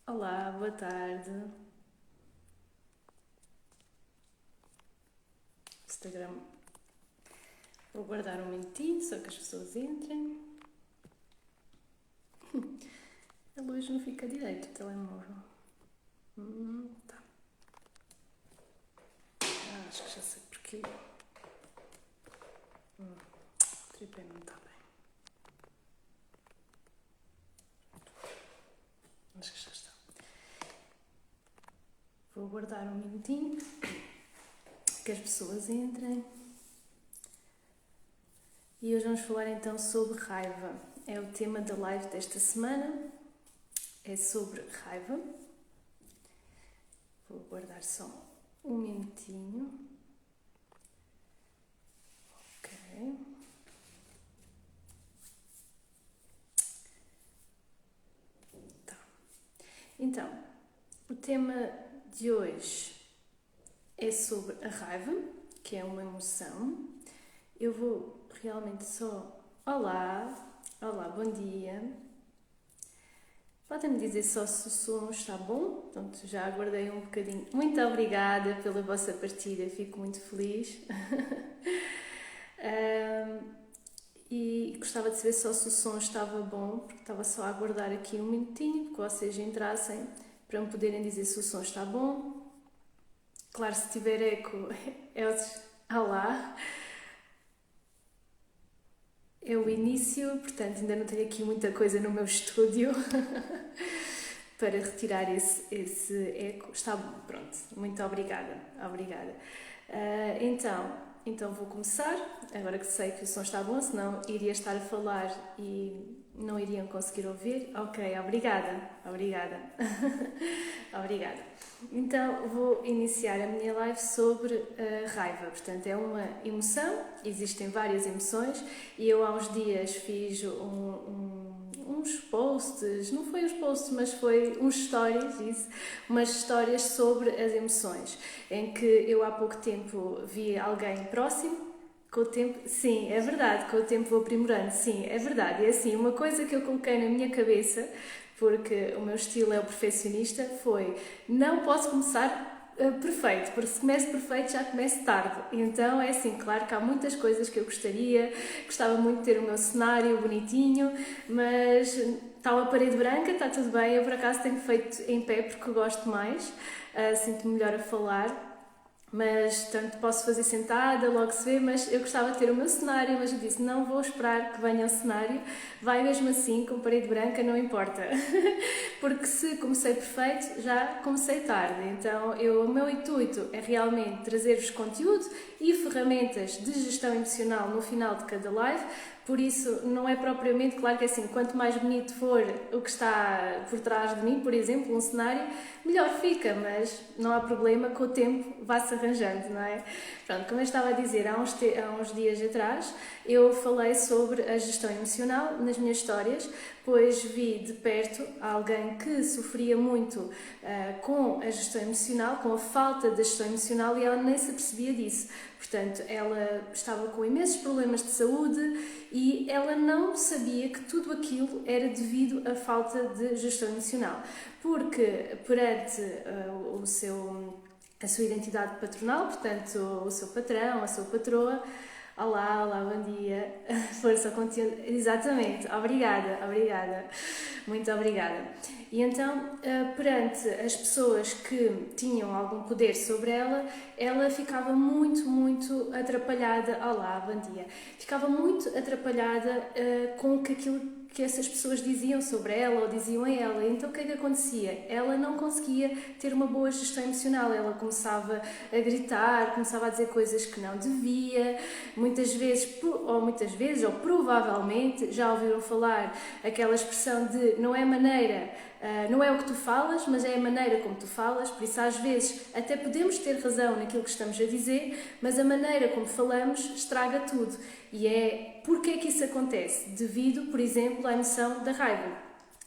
Olá, boa tarde. Instagram. Vou guardar um minutinho só que as pessoas entrem. A luz não fica direito, o telemóvel. Tá. Acho que já sei porquê. O tripé não está bem. Acho que já está. Vou guardar um minutinho que as pessoas entrem. E hoje vamos falar então sobre raiva. É o tema da live desta semana. É sobre raiva. Vou guardar só um minutinho. Ok. Tá. Então, o tema de hoje é sobre a raiva, que é uma emoção. Eu vou realmente só... Olá, bom dia. Podem-me dizer só se o som está bom? Pronto, já aguardei um bocadinho. Muito obrigada pela vossa partilha, fico muito feliz. E gostava de saber só se o som estava bom, porque estava só a aguardar aqui um minutinho, que vocês entrassem, para me poderem dizer se o som está bom. Claro, se tiver eco, é o... Olá! É o início, portanto ainda não tenho aqui muita coisa no meu estúdio para retirar esse eco. Está bom, pronto. Muito obrigada. Então vou começar, agora que sei que o som está bom, senão iria estar a falar e não iriam conseguir ouvir. Ok, obrigada. Obrigada. Então vou iniciar a minha live sobre a raiva. Portanto, é uma emoção, existem várias emoções e eu há uns dias fiz uns posts, não foi uns posts, mas foi uns stories, isso, umas histórias sobre as emoções, em que eu há pouco tempo vi alguém próximo. Com o tempo, sim, é verdade, com o tempo vou aprimorando, sim, é verdade. É assim, uma coisa que eu coloquei na minha cabeça, porque o meu estilo é o perfeccionista, foi: não posso começar perfeito, porque se começo perfeito já começo tarde. Então é assim, claro que há muitas coisas que eu gostava muito de ter o meu cenário bonitinho, mas está uma parede branca, está tudo bem. Eu por acaso tenho feito em pé porque gosto mais, sinto-me melhor a falar. Mas tanto posso fazer sentada, logo se vê, mas eu gostava de ter o meu cenário, mas eu disse: não vou esperar que venha o cenário, vai mesmo assim, com parede branca, não importa. Porque se comecei perfeito, já comecei tarde. Então o meu intuito é realmente trazer-vos conteúdo e ferramentas de gestão emocional no final de cada live. Por isso, não é propriamente, claro que é assim, quanto mais bonito for o que está por trás de mim, por exemplo, um cenário, melhor fica, mas não há problema, com o tempo vai-se arranjando, não é? Pronto, como eu estava a dizer, há uns dias atrás, eu falei sobre a gestão emocional nas minhas histórias, pois vi de perto alguém que sofria muito com a gestão emocional, com a falta da gestão emocional, e ela nem se apercebia disso. Portanto, ela estava com imensos problemas de saúde e ela não sabia que tudo aquilo era devido à falta de gestão emocional. Porque perante a sua identidade patronal, portanto, o seu patrão, a sua patroa: olá, bom dia, força, conteúdo. Exatamente, obrigada, muito obrigada. E então, perante as pessoas que tinham algum poder sobre ela, ela ficava muito atrapalhada. Olá, bom dia. Ficava muito atrapalhada com aquilo que essas pessoas diziam sobre ela ou diziam a ela. Então o que é que acontecia? Ela não conseguia ter uma boa gestão emocional, ela começava a gritar, começava a dizer coisas que não devia, muitas vezes, ou provavelmente, já ouviram falar aquela expressão de: não é maneira, não é o que tu falas, mas é a maneira como tu falas. Por isso, às vezes, até podemos ter razão naquilo que estamos a dizer, mas a maneira como falamos estraga tudo. E é porque é que isso acontece? Devido, por exemplo, à emoção da raiva.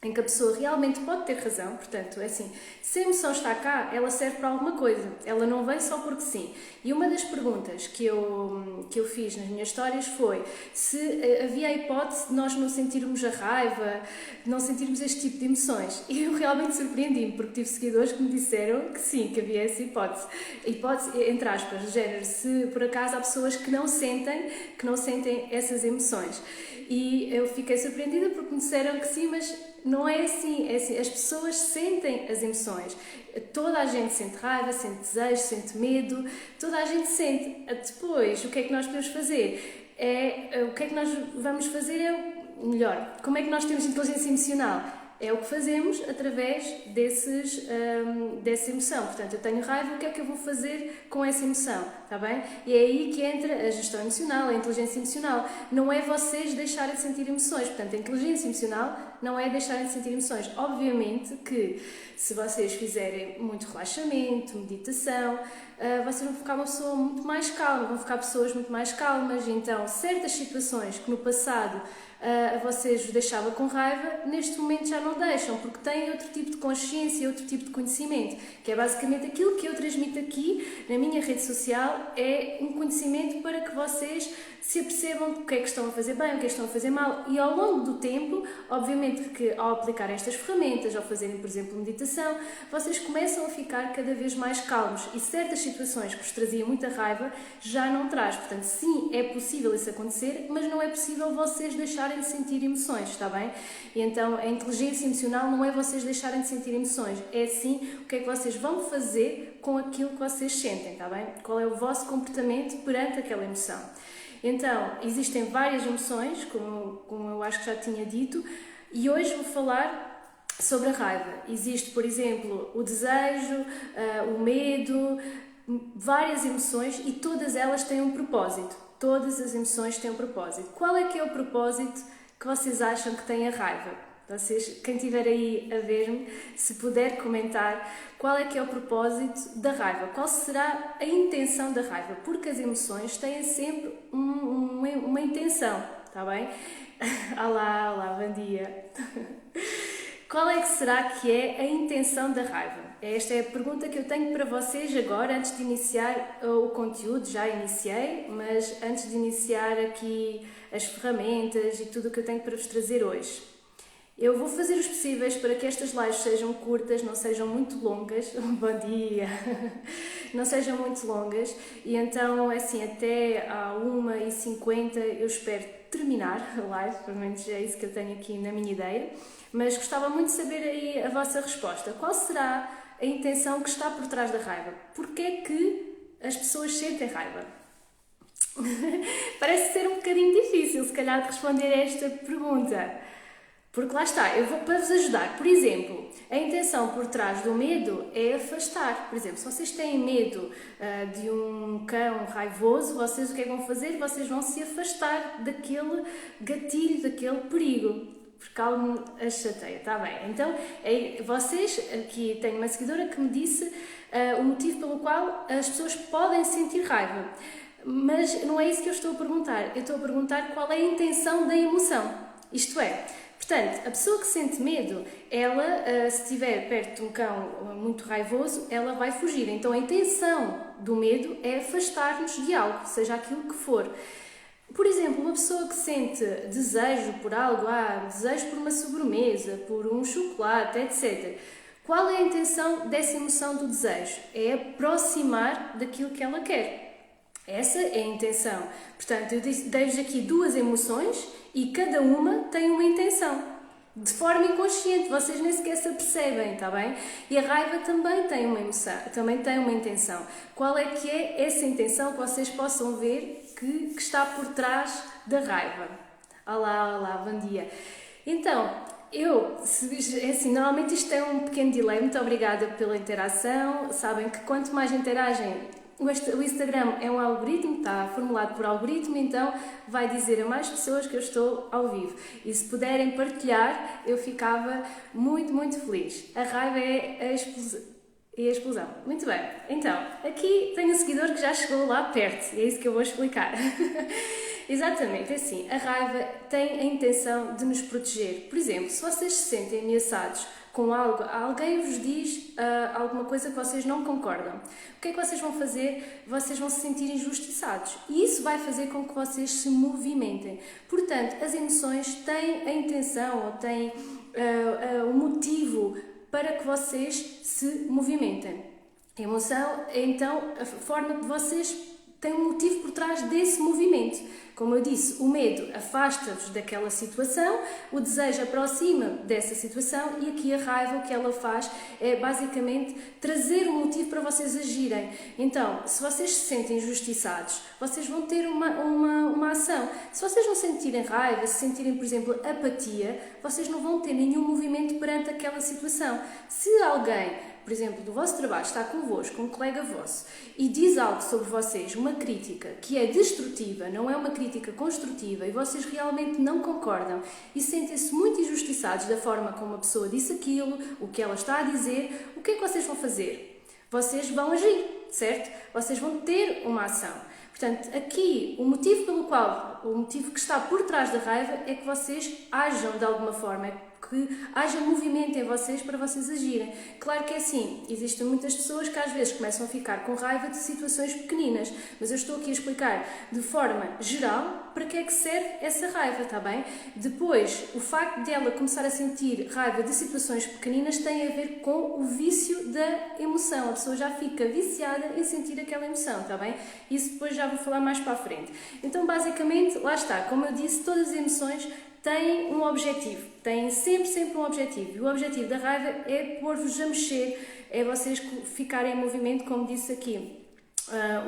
em que a pessoa realmente pode ter razão, portanto, é assim, se a emoção está cá, ela serve para alguma coisa, ela não vem só porque sim. E uma das perguntas que eu fiz nas minhas histórias foi se havia a hipótese de nós não sentirmos a raiva, de não sentirmos este tipo de emoções. E eu realmente surpreendi-me, porque tive seguidores que me disseram que sim, que havia essa hipótese. Hipótese, entre aspas, de género, se por acaso há pessoas que não sentem essas emoções. E eu fiquei surpreendida porque me disseram que sim, mas não é assim, é assim, as pessoas sentem as emoções. Toda a gente sente raiva, sente desejo, sente medo, toda a gente sente. Depois, o que é que nós podemos fazer? O que é que nós vamos fazer melhor, como é que nós temos inteligência emocional? É o que fazemos através dessa emoção. Portanto, eu tenho raiva, o que é que eu vou fazer com essa emoção? Está bem? E é aí que entra a gestão emocional, a inteligência emocional. Não é vocês deixarem de sentir emoções. Portanto, a inteligência emocional não é deixarem de sentir emoções. Obviamente que se vocês fizerem muito relaxamento, meditação, vocês vão ficar uma pessoa muito mais calma, vão ficar pessoas muito mais calmas. Então, certas situações que no passado vocês os deixavam com raiva, neste momento já não deixam, porque têm outro tipo de consciência, outro tipo de conhecimento, que é basicamente aquilo que eu transmito aqui na minha rede social, é um conhecimento para que vocês se apercebam o que é que estão a fazer bem, o que é que estão a fazer mal, e ao longo do tempo, obviamente que ao aplicar estas ferramentas, ao fazerem, por exemplo, meditação, vocês começam a ficar cada vez mais calmos e certas situações que vos traziam muita raiva já não traz. Portanto, sim, é possível isso acontecer, mas não é possível vocês deixarem de sentir emoções, está bem? E então, a inteligência emocional não é vocês deixarem de sentir emoções, é sim o que é que vocês vão fazer com aquilo que vocês sentem, está bem? Qual é o vosso comportamento perante aquela emoção. Então, existem várias emoções, como eu acho que já tinha dito, e hoje vou falar sobre a raiva. Existe, por exemplo, o desejo, o medo, várias emoções, e todas elas têm um propósito. Todas as emoções têm um propósito. Qual é que é o propósito que vocês acham que tem a raiva? Vocês, quem estiver aí a ver-me, se puder comentar qual é que é o propósito da raiva, qual será a intenção da raiva, porque as emoções têm sempre uma intenção, está bem? Olá, bom dia. Qual é que será que é a intenção da raiva? Esta é a pergunta que eu tenho para vocês agora, antes de iniciar o conteúdo. Já iniciei, mas antes de iniciar aqui as ferramentas e tudo o que eu tenho para vos trazer hoje. Eu vou fazer os possíveis para que estas lives sejam curtas, não sejam muito longas. Bom dia! Não sejam muito longas. E então, assim, até à 1h50 eu espero terminar a live, pelo menos é isso que eu tenho aqui na minha ideia. Mas gostava muito de saber aí a vossa resposta. Qual será a intenção que está por trás da raiva? Porquê é que as pessoas sentem raiva? Parece ser um bocadinho difícil, se calhar, de responder a esta pergunta. Porque lá está, eu vou para vos ajudar. Por exemplo, a intenção por trás do medo é afastar. Por exemplo, se vocês têm medo de um cão raivoso, vocês o que é que vão fazer? Vocês vão se afastar daquele gatilho, daquele perigo. Porque algo as chateia, está bem? Então, vocês, aqui tenho uma seguidora que me disse o motivo pelo qual as pessoas podem sentir raiva. Mas não é isso que eu estou a perguntar. Eu estou a perguntar qual é a intenção da emoção. Isto é, portanto, a pessoa que sente medo, ela, se estiver perto de um cão muito raivoso, ela vai fugir. Então, a intenção do medo é afastar-nos de algo, seja aquilo que for. Por exemplo, uma pessoa que sente desejo por algo, desejo por uma sobremesa, por um chocolate, etc. Qual é a intenção dessa emoção do desejo? É aproximar daquilo que ela quer. Essa é a intenção. Portanto, eu dei-vos aqui duas emoções e cada uma tem uma intenção. De forma inconsciente, vocês nem sequer se apercebem, está bem? E a raiva também tem uma emoção, também tem uma intenção. Qual é que é essa intenção que vocês possam ver que está por trás da raiva? Olá, bom dia. Então, assim, normalmente isto é um pequeno delay. Muito obrigada pela interação. Sabem que quanto mais interagem, o Instagram é um algoritmo, está formulado por algoritmo, então vai dizer a mais pessoas que eu estou ao vivo. E se puderem partilhar, eu ficava muito, muito feliz. A raiva é a explosão. Muito bem. Então, aqui tenho um seguidor que já chegou lá perto, e é isso que eu vou explicar. Exatamente, é assim, a raiva tem a intenção de nos proteger. Por exemplo, se vocês se sentem ameaçados com algo, alguém vos diz alguma coisa que vocês não concordam, o que é que vocês vão fazer? Vocês vão se sentir injustiçados e isso vai fazer com que vocês se movimentem. Portanto, as emoções têm a intenção ou têm o motivo para que vocês se movimentem. A emoção é então a forma de vocês tem um motivo por trás desse movimento. Como eu disse, o medo afasta-vos daquela situação, o desejo aproxima dessa situação e aqui a raiva, o que ela faz é basicamente trazer um motivo para vocês agirem. Então, se vocês se sentem injustiçados, vocês vão ter uma ação. Se vocês não sentirem raiva, se sentirem, por exemplo, apatia, vocês não vão ter nenhum movimento perante aquela situação. Se alguém, por exemplo, do vosso trabalho está convosco, um colega vosso, e diz algo sobre vocês, uma crítica que é destrutiva, não é uma crítica construtiva, e vocês realmente não concordam e sentem-se muito injustiçados da forma como a pessoa disse aquilo, o que ela está a dizer, o que é que vocês vão fazer? Vocês vão agir, certo? Vocês vão ter uma ação. Portanto, aqui, o motivo que está por trás da raiva é que vocês ajam de alguma forma, que haja movimento em vocês para vocês agirem. Claro que é assim, existem muitas pessoas que às vezes começam a ficar com raiva de situações pequeninas, mas eu estou aqui a explicar de forma geral para que é que serve essa raiva, está bem? Depois, o facto de ela começar a sentir raiva de situações pequeninas tem a ver com o vício da emoção. A pessoa já fica viciada em sentir aquela emoção, está bem? Isso depois já vou falar mais para a frente. Então, basicamente, lá está, como eu disse, todas as emoções têm um objetivo, têm sempre um objetivo. E o objetivo da raiva é pôr-vos a mexer, é vocês ficarem em movimento, como disse aqui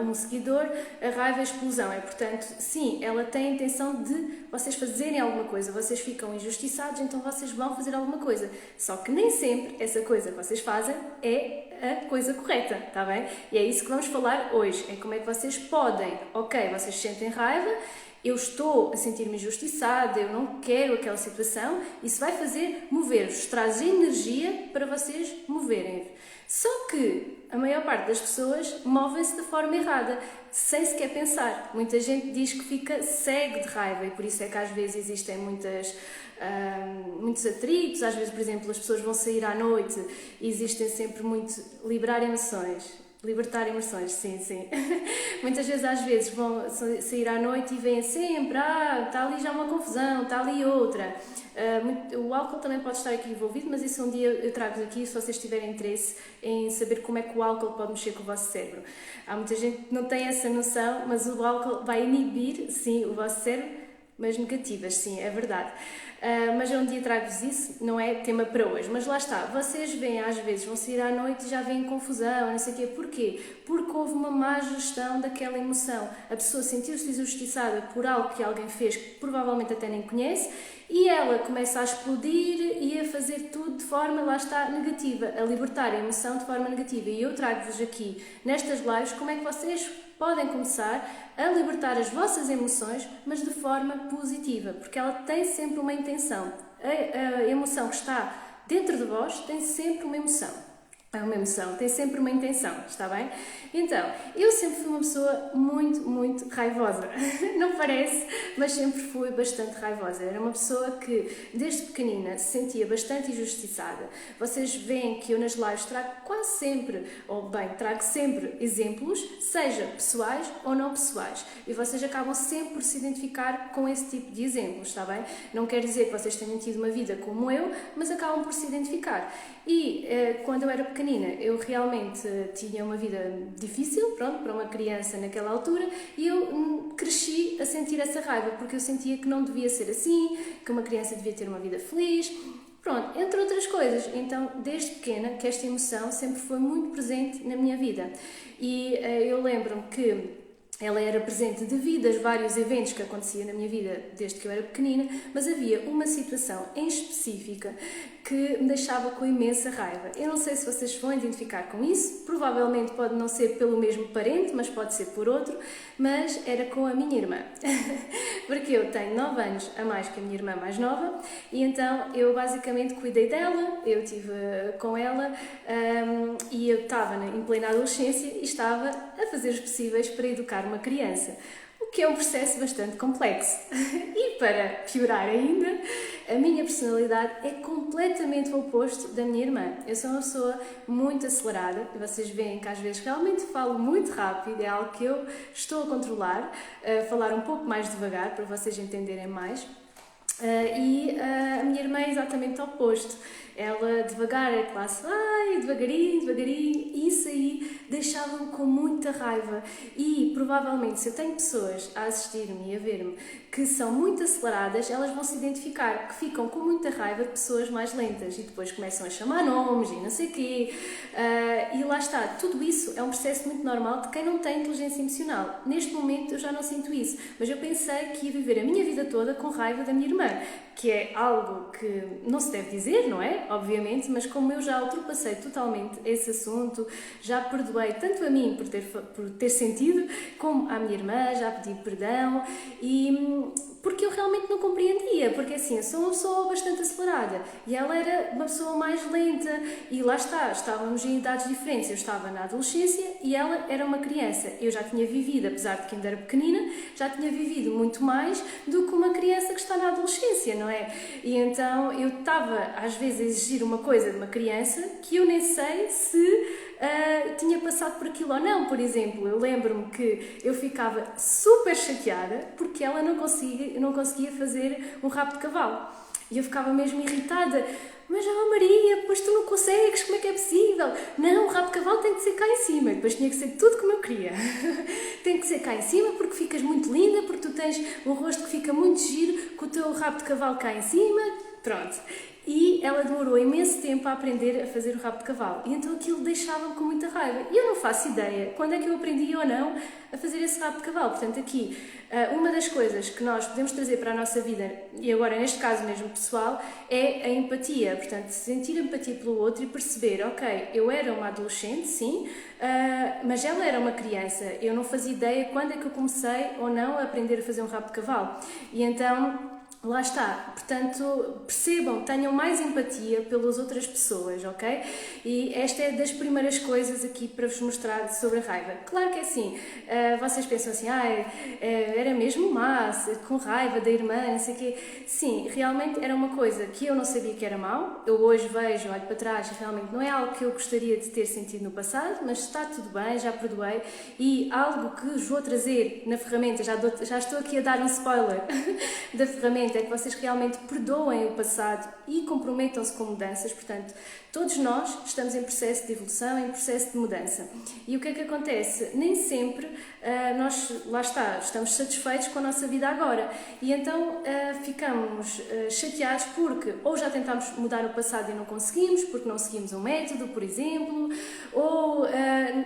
um seguidor, a raiva é a explosão. É, portanto, sim, ela tem a intenção de vocês fazerem alguma coisa, vocês ficam injustiçados, então vocês vão fazer alguma coisa. Só que nem sempre essa coisa que vocês fazem é a coisa correta, está bem? E é isso que vamos falar hoje, é como é que vocês podem, ok, vocês sentem raiva, eu estou a sentir-me injustiçada, eu não quero aquela situação, isso vai fazer mover-vos, traz energia para vocês moverem. Só que a maior parte das pessoas movem-se da forma errada, sem sequer pensar. Muita gente diz que fica cego de raiva e por isso é que às vezes existem muitos atritos, às vezes, por exemplo, as pessoas vão sair à noite e existem sempre muito libertar emoções. Libertar emoções, sim. Muitas vezes, às vezes, vão sair à noite e veem sempre, está ali já uma confusão, está ali outra. O álcool também pode estar aqui envolvido, mas isso um dia eu trago aqui, se vocês tiverem interesse em saber como é que o álcool pode mexer com o vosso cérebro. Há muita gente que não tem essa noção, mas o álcool vai inibir, sim, o vosso cérebro, mas negativas, sim, é verdade. Mas um dia trago-vos isso, não é tema para hoje. Mas lá está, vocês veem às vezes, vão sair à noite e já veem confusão, não sei o quê. Porquê? Porque houve uma má gestão daquela emoção. A pessoa sentiu-se injustiçada por algo que alguém fez que provavelmente até nem conhece e ela começa a explodir e a fazer tudo de forma, lá está, negativa, a libertar a emoção de forma negativa. E eu trago-vos aqui, nestas lives, como é que vocês podem começar a libertar as vossas emoções, mas de forma positiva, porque ela tem sempre uma intenção. A emoção que está dentro de vós tem sempre uma emoção. É uma emoção, tem sempre uma intenção, está bem? Então, eu sempre fui uma pessoa muito raivosa. Não parece, mas sempre fui bastante raivosa. Era uma pessoa que, desde pequenina, se sentia bastante injustiçada. Vocês veem que eu nas lives trago quase sempre, trago sempre exemplos, seja pessoais ou não pessoais. E vocês acabam sempre por se identificar com esse tipo de exemplos, está bem? Não quer dizer que vocês tenham tido uma vida como eu, mas acabam por se identificar. E quando eu era pequenina, eu realmente tinha uma vida difícil, pronto, para uma criança naquela altura, e eu cresci a sentir essa raiva, porque eu sentia que não devia ser assim, que uma criança devia ter uma vida feliz, pronto, entre outras coisas. Então, desde pequena, que esta emoção sempre foi muito presente na minha vida. E eu lembro-me que ela era presente devido a vários eventos que aconteciam na minha vida desde que eu era pequenina, mas havia uma situação em específica que me deixava com imensa raiva. Eu não sei se vocês vão identificar com isso, provavelmente pode não ser pelo mesmo parente, mas pode ser por outro, mas era com a minha irmã. Porque eu tenho 9 anos a mais que a minha irmã mais nova, e então eu basicamente cuidei dela, eu estive com ela, e eu estava em plena adolescência e estava a fazer os possíveis para educar uma criança. O que é um processo bastante complexo. E para piorar ainda, a minha personalidade é completamente o oposto da minha irmã. Eu sou uma pessoa muito acelerada, e vocês veem que às vezes realmente falo muito rápido, é algo que eu estou a controlar, falar um pouco mais devagar para vocês entenderem mais. A minha irmã é exatamente o oposto. Ela devagar é classe, devagarinho, devagarinho, e isso aí deixava-me com muita raiva. E provavelmente, se eu tenho pessoas a assistir-me e a ver-me que são muito aceleradas, elas vão se identificar, que ficam com muita raiva de pessoas mais lentas e depois começam a chamar nomes e não sei o quê. E lá está, tudo isso é um processo muito normal de quem não tem inteligência emocional. Neste momento eu já não sinto isso, mas eu pensei que ia viver a minha vida toda com raiva da minha irmã, que é algo que não se deve dizer, não é? Obviamente, mas como eu já ultrapassei totalmente esse assunto, já perdoei tanto a mim por ter sentido, como à minha irmã, já pedi perdão porque eu realmente não compreendia, porque assim, eu sou uma pessoa bastante acelerada e ela era uma pessoa mais lenta e lá está, estávamos em idades diferentes, eu estava na adolescência e ela era uma criança. Eu já tinha vivido, apesar de que ainda era pequenina, já tinha vivido muito mais do que uma criança que está na adolescência, não é? E então eu estava às vezes a exigir uma coisa de uma criança que eu nem sei se tinha passado por aquilo ou não. Por exemplo, eu lembro-me que eu ficava super chateada porque ela não conseguia fazer um rabo de cavalo. E eu ficava mesmo irritada. Mas, Maria, depois tu não consegues, como é que é possível? Não, o rabo de cavalo tem que ser cá em cima. E depois tinha que ser tudo como eu queria. Tem que ser cá em cima porque ficas muito linda, porque tu tens um rosto que fica muito giro com o teu rabo de cavalo cá em cima. Pronto. E ela demorou imenso tempo a aprender a fazer o rabo de cavalo. E então aquilo deixava-me com muita raiva. E eu não faço ideia quando é que eu aprendi ou não a fazer esse rabo de cavalo. Portanto, aqui, uma das coisas que nós podemos trazer para a nossa vida, e agora neste caso mesmo pessoal, é a empatia. Portanto, sentir empatia pelo outro e perceber, ok, eu era uma adolescente, sim, mas ela era uma criança. Eu não fazia ideia quando é que eu comecei ou não a aprender a fazer um rabo de cavalo. E então lá está, portanto, percebam, tenham mais empatia pelas outras pessoas, ok? E esta é das primeiras coisas aqui para vos mostrar sobre a raiva. Claro que é assim, vocês pensam assim, era mesmo má, com raiva da irmã, não sei o quê. Sim, realmente era uma coisa que eu não sabia que era mau. Eu hoje vejo, olho para trás e realmente não é algo que eu gostaria de ter sentido no passado, mas está tudo bem, já perdoei. E algo que vos vou trazer na ferramenta, já estou aqui a dar um spoiler da ferramenta, é que vocês realmente perdoem o passado e comprometam-se com mudanças. Portanto, todos nós estamos em processo de evolução, em processo de mudança. E o que é que acontece? Nem sempre nós, lá está, estamos satisfeitos com a nossa vida agora. E então ficamos chateados porque ou já tentámos mudar o passado e não conseguimos, porque não seguimos um método, por exemplo, ou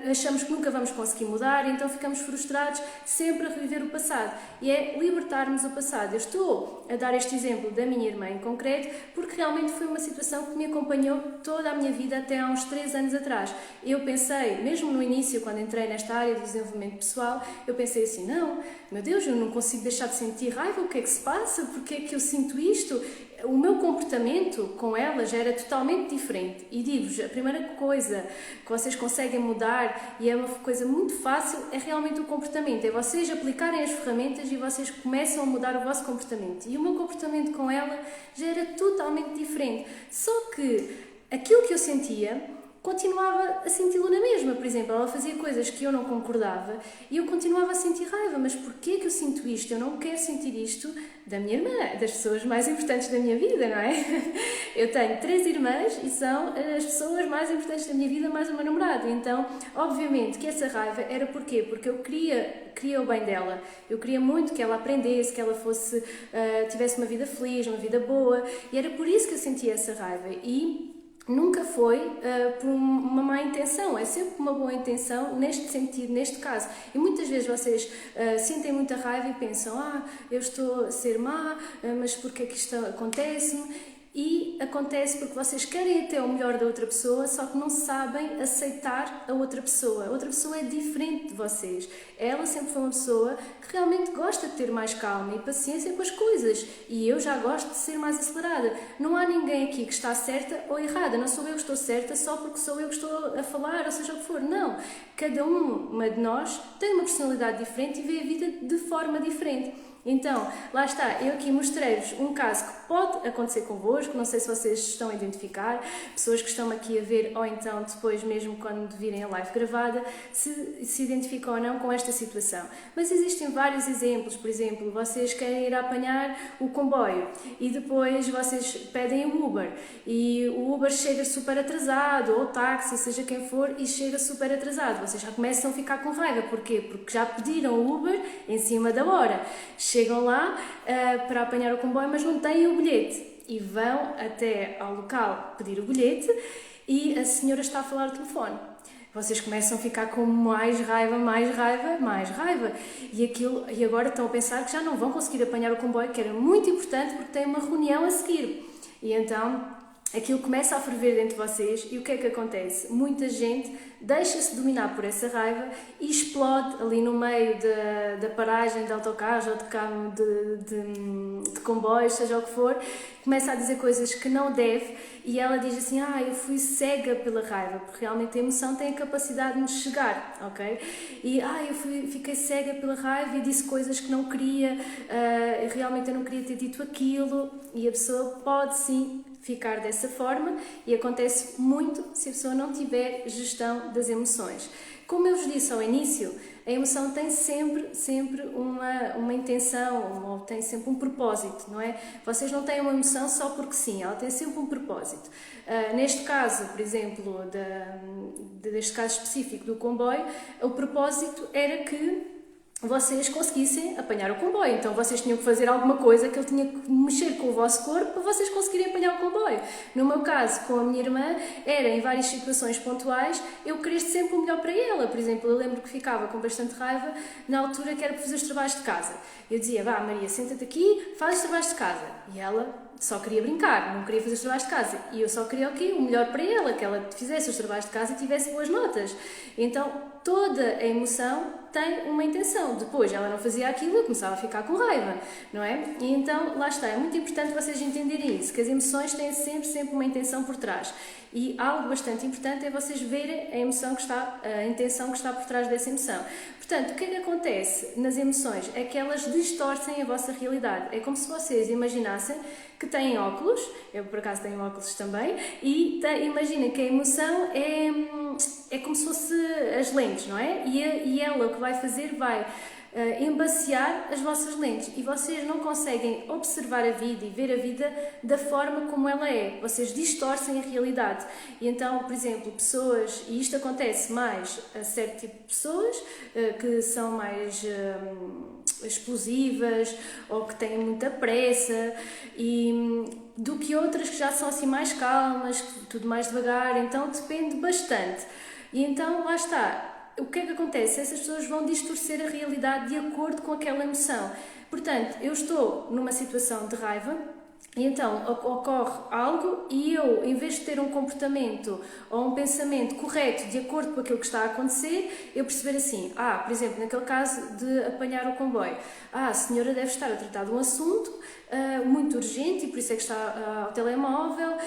achamos que nunca vamos conseguir mudar, e então ficamos frustrados sempre a reviver o passado. E é libertarmos o passado. Eu estou a dar este exemplo da minha irmã em concreto porque realmente foi uma situação que me acompanhou toda a minha vida até há uns 3 anos atrás. Eu pensei, mesmo no início, quando entrei nesta área do desenvolvimento pessoal, eu pensei assim, não, meu Deus, eu não consigo deixar de sentir raiva, o que é que se passa? Porque é que eu sinto isto? O meu comportamento com ela já era totalmente diferente. E digo-vos, a primeira coisa que vocês conseguem mudar, e é uma coisa muito fácil, é realmente o comportamento. É vocês aplicarem as ferramentas e vocês começam a mudar o vosso comportamento. E o meu comportamento com ela já era totalmente diferente. Só que aquilo que eu sentia, continuava a senti-lo na mesma. Por exemplo, ela fazia coisas que eu não concordava e eu continuava a sentir raiva. Mas porquê que eu sinto isto? Eu não quero sentir isto da minha irmã, das pessoas mais importantes da minha vida, não é? Eu tenho 3 irmãs e são as pessoas mais importantes da minha vida, mais o meu namorado. Então, obviamente que essa raiva era porquê? Porque eu queria o bem dela. Eu queria muito que ela aprendesse, que ela fosse, tivesse uma vida feliz, uma vida boa. E era por isso que eu sentia essa raiva. E nunca foi por uma má intenção, é sempre uma boa intenção neste sentido, neste caso. E muitas vezes vocês sentem muita raiva e pensam, eu estou a ser má, mas porquê é que isto acontece-me? E acontece porque vocês querem até o melhor da outra pessoa, só que não sabem aceitar a outra pessoa. A outra pessoa é diferente de vocês. Ela sempre foi uma pessoa que realmente gosta de ter mais calma e paciência com as coisas. E eu já gosto de ser mais acelerada. Não há ninguém aqui que está certa ou errada. Não sou eu que estou certa só porque sou eu que estou a falar, ou seja o que for. Não. Cada uma de nós tem uma personalidade diferente e vê a vida de forma diferente. Então, lá está, eu aqui mostrei-vos um caso que pode acontecer convosco, não sei se vocês estão a identificar, pessoas que estão aqui a ver ou então depois mesmo quando virem a live gravada, se identificam ou não com esta situação. Mas existem vários exemplos, por exemplo, vocês querem ir a apanhar o comboio e depois vocês pedem o Uber e o Uber chega super atrasado, ou o táxi, seja quem for, e chega super atrasado. Vocês já começam a ficar com raiva, porquê? Porque já pediram o Uber em cima da hora. Chegam lá para apanhar o comboio, mas não têm o bilhete. E vão até ao local pedir o bilhete e a senhora está a falar ao telefone. Vocês começam a ficar com mais raiva, mais raiva, mais raiva. E agora estão a pensar que já não vão conseguir apanhar o comboio, que era muito importante porque têm uma reunião a seguir. E então aquilo começa a ferver dentro de vocês e o que é que acontece? Muita gente deixa-se dominar por essa raiva e explode ali no meio da paragem de autocarros ou de comboios, seja o que for, começa a dizer coisas que não deve e ela diz assim, eu fui cega pela raiva, porque realmente a emoção tem a capacidade de nos chegar, ok? E fiquei cega pela raiva e disse coisas que não queria, realmente eu não queria ter dito aquilo, e a pessoa pode sim ficar dessa forma e acontece muito se a pessoa não tiver gestão das emoções. Como eu vos disse ao início, a emoção tem sempre uma intenção, ou tem sempre um propósito, não é? Vocês não têm uma emoção só porque sim, ela tem sempre um propósito. Neste caso, por exemplo, deste caso específico do comboio, o propósito era que vocês conseguissem apanhar o comboio. Então vocês tinham que fazer alguma coisa que ele tinha que mexer com o vosso corpo para vocês conseguirem apanhar o comboio. No meu caso, com a minha irmã, era em várias situações pontuais, eu queria sempre o melhor para ela. Por exemplo, eu lembro que ficava com bastante raiva na altura que era para fazer os trabalhos de casa. Eu dizia, Maria, senta-te aqui, faz os trabalhos de casa. E ela só queria brincar, não queria fazer os trabalhos de casa. E eu só queria o quê? O melhor para ela, que ela fizesse os trabalhos de casa e tivesse boas notas. Então, toda a emoção tem uma intenção. Depois ela não fazia aquilo, eu começava a ficar com raiva, não é? E então, lá está, é muito importante vocês entenderem isso, que as emoções têm sempre uma intenção por trás. E algo bastante importante é vocês verem a intenção que está por trás dessa emoção. Portanto, o que é que acontece nas emoções? É que elas distorcem a vossa realidade. É como se vocês imaginassem que têm óculos, eu por acaso tenho óculos também, e imaginem que a emoção é como se fosse as lentes, não é? E ela o que vai fazer vai embaciar as vossas lentes e vocês não conseguem observar a vida e ver a vida da forma como ela é. Vocês distorcem a realidade. E então, por exemplo, pessoas, e isto acontece mais a certo tipo de pessoas que são mais explosivas ou que têm muita pressa do que outras que já são assim mais calmas, tudo mais devagar, então depende bastante. E então, lá está. O que é que acontece? Essas pessoas vão distorcer a realidade de acordo com aquela emoção. Portanto, eu estou numa situação de raiva e então ocorre algo e eu, em vez de ter um comportamento ou um pensamento correto de acordo com aquilo que está a acontecer, eu perceber assim, por exemplo, naquele caso de apanhar o comboio, a senhora deve estar a tratar de um assunto muito urgente e por isso é que está ao telemóvel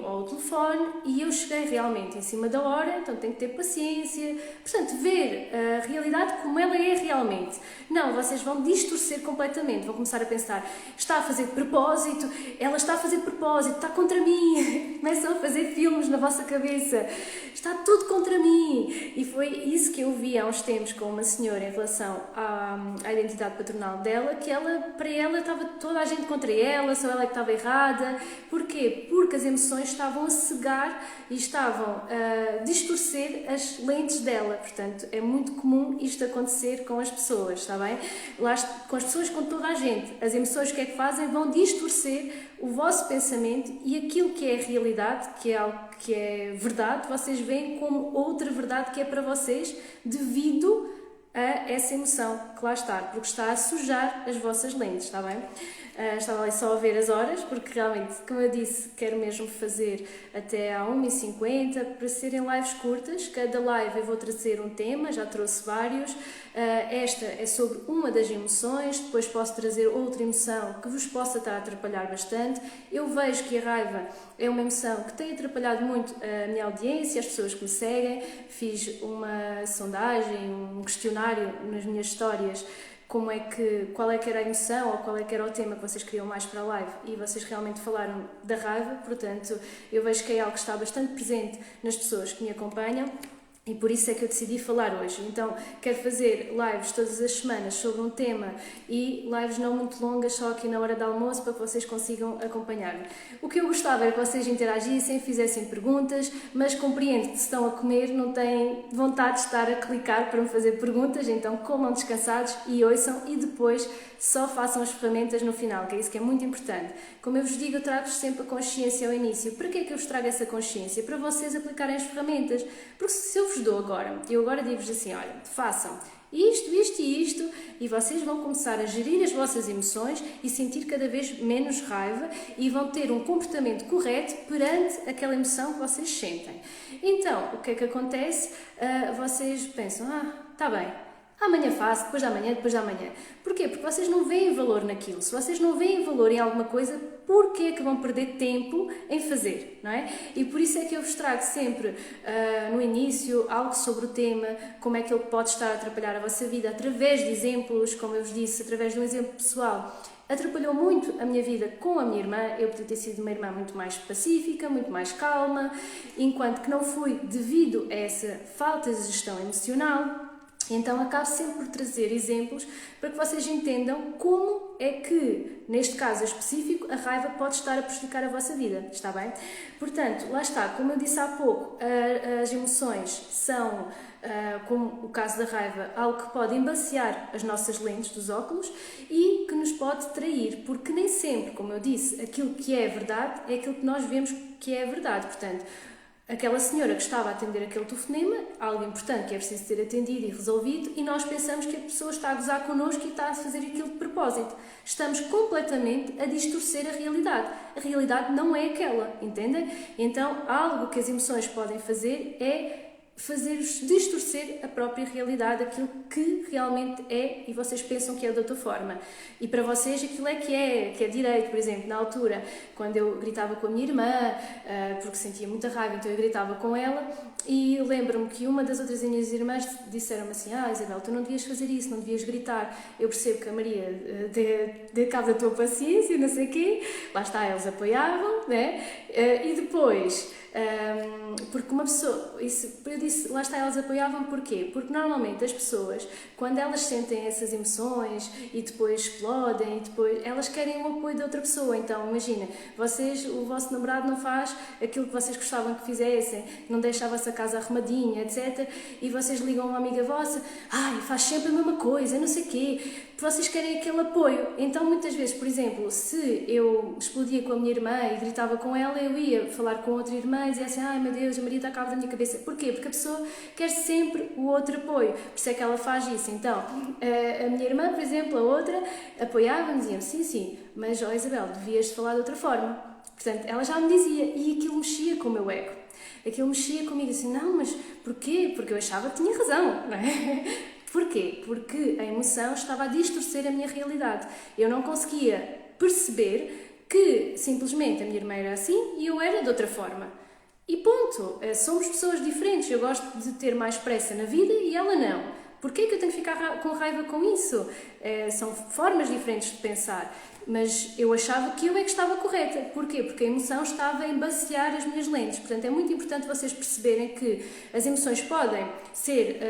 ou ao telefone e eu cheguei realmente em cima da hora, então tenho que ter paciência. Portanto, ver a realidade como ela é realmente. Não, vocês vão distorcer completamente, vão começar a pensar, está a fazer de propósito, ela está a fazer de propósito, está contra mim. Começam a fazer filmes na vossa cabeça, está tudo contra mim. E foi isso que eu vi há uns tempos com uma senhora em relação à identidade patronal dela, que para ela estava toda a gente contra ela, só ela que estava errada. Porquê? Porque as emoções estavam a cegar e estavam a distorcer as lentes dela. Portanto, é muito comum isto acontecer com as pessoas, está bem? Com as pessoas, com toda a gente. As emoções, o que é que fazem? Vão distorcer o vosso pensamento e aquilo que é a realidade, que é algo que é verdade, vocês veem como outra verdade que é para vocês devido a essa emoção que lá está, porque está a sujar as vossas lentes, está bem? estava ali só a ver as horas, porque realmente, como eu disse, quero mesmo fazer até à 1h50 para serem lives curtas. Cada live eu vou trazer um tema, já trouxe vários. Esta é sobre uma das emoções, depois posso trazer outra emoção que vos possa estar a atrapalhar bastante. Eu vejo que a raiva é uma emoção que tem atrapalhado muito a minha audiência, as pessoas que me seguem. Fiz uma sondagem, um questionário nas minhas histórias, qual é que era a emoção ou qual é que era o tema que vocês queriam mais para a live, e vocês realmente falaram da raiva. Portanto, eu vejo que é algo que está bastante presente nas pessoas que me acompanham. E por isso é que eu decidi falar hoje. Então, quero fazer lives todas as semanas sobre um tema e lives não muito longas, só aqui na hora do almoço, para que vocês consigam acompanhar-me. O que eu gostava era que vocês interagissem, fizessem perguntas, mas compreendo que se estão a comer não têm vontade de estar a clicar para me fazer perguntas, então comam descansados e ouçam, e depois só façam as ferramentas no final, que é isso que é muito importante. Como eu vos digo, eu trago-vos sempre a consciência ao início. Para que é que eu vos trago essa consciência? Para vocês aplicarem as ferramentas. Porque se eu vos dou agora, eu agora digo-vos assim, olha, façam isto, isto e isto, e vocês vão começar a gerir as vossas emoções e sentir cada vez menos raiva e vão ter um comportamento correto perante aquela emoção que vocês sentem. Então, o que é que acontece? Vocês pensam, está bem, amanhã faço, depois de amanhã, depois de amanhã. Porquê? Porque vocês não veem valor naquilo. Se vocês não veem valor em alguma coisa, porquê é que vão perder tempo em fazer, não é? E por isso é que eu vos trago sempre, no início, algo sobre o tema, como é que ele pode estar a atrapalhar a vossa vida, através de exemplos, como eu vos disse, através de um exemplo pessoal. Atrapalhou muito a minha vida com a minha irmã. Eu podia ter sido uma irmã muito mais pacífica, muito mais calma, enquanto que não fui devido a essa falta de gestão emocional. Então acabo sempre por trazer exemplos para que vocês entendam como é que, neste caso específico, a raiva pode estar a prejudicar a vossa vida, está bem? Portanto, lá está, como eu disse há pouco, as emoções são, como o caso da raiva, algo que pode embaciar as nossas lentes dos óculos e que nos pode trair, porque nem sempre, como eu disse, aquilo que é verdade é aquilo que nós vemos que é verdade. Portanto, aquela senhora que estava a atender aquele telefonema, algo importante que é preciso ter atendido e resolvido, e nós pensamos que a pessoa está a gozar connosco e está a fazer aquilo de propósito. Estamos completamente a distorcer a realidade. A realidade não é aquela, entendem? Então, algo que as emoções podem fazer é fazer-vos distorcer a própria realidade, aquilo que realmente é, e vocês pensam que é de outra forma. E para vocês aquilo é que é direito. Por exemplo, na altura, quando eu gritava com a minha irmã, porque sentia muita raiva, então eu gritava com ela, e lembro-me que uma das outras minhas irmãs disseram-me assim, Isabel, tu não devias fazer isso, não devias gritar. Eu percebo que a Maria dê cabo da tua paciência, não sei o quê. Lá está, eles apoiavam, né? E depois... porque uma pessoa, eu disse, lá está, elas apoiavam, porquê? Porque normalmente as pessoas, quando elas sentem essas emoções e depois explodem, e depois, elas querem o apoio de outra pessoa. Então, imagina, o vosso namorado não faz aquilo que vocês gostavam que fizessem, não deixa a vossa casa arrumadinha, etc. E vocês ligam a uma amiga vossa, faz sempre a mesma coisa, não sei o quê. Vocês querem aquele apoio. Então, muitas vezes, por exemplo, se eu explodia com a minha irmã e gritava com ela, eu ia falar com outra irmã e dizia assim, ai meu Deus, a Maria está a cabo da minha cabeça. Porquê? Porque a pessoa quer sempre o outro apoio. Por isso é que ela faz isso. Então, a minha irmã, por exemplo, a outra, apoiava-me, dizia-me, sim, mas, Isabel, devias falar de outra forma. Portanto, ela já me dizia, e aquilo mexia com o meu ego. Aquilo mexia comigo, assim, não, mas porquê? Porque eu achava que tinha razão, não é? Porquê? Porque a emoção estava a distorcer a minha realidade. Eu não conseguia perceber que simplesmente a minha irmã era assim e eu era de outra forma. E ponto. Somos pessoas diferentes. Eu gosto de ter mais pressa na vida e ela não. Porquê que eu tenho que ficar com raiva com isso? São formas diferentes de pensar. Mas eu achava que eu é que estava correta. Porquê? Porque a emoção estava a embaciar as minhas lentes. Portanto, é muito importante vocês perceberem que as emoções podem ser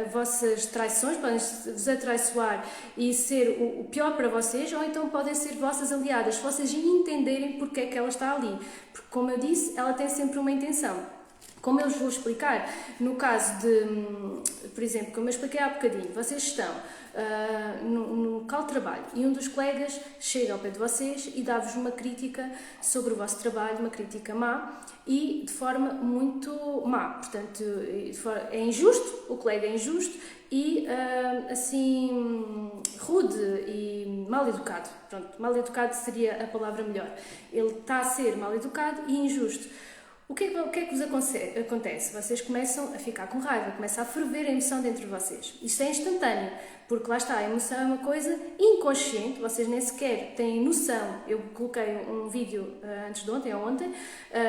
as vossas traições, podem vos atraiçoar e ser o pior para vocês, ou então podem ser vossas aliadas, se vocês entenderem porque é que ela está ali. Porque, como eu disse, ela tem sempre uma intenção. Como eu vos vou explicar, no caso de, por exemplo, como eu expliquei há bocadinho, vocês estão no local de trabalho e um dos colegas chega ao pé de vocês e dá-vos uma crítica sobre o vosso trabalho, uma crítica má e de forma muito má, portanto é injusto, o colega é injusto e assim rude e mal educado, pronto, mal educado seria a palavra melhor, ele está a ser mal educado e injusto. O que é que vos acontece? Vocês começam a ficar com raiva, começa a ferver a emoção dentro de vocês. Isto é instantâneo, porque lá está, a emoção é uma coisa inconsciente, vocês nem sequer têm noção. Eu coloquei um vídeo antes de ontem ou ontem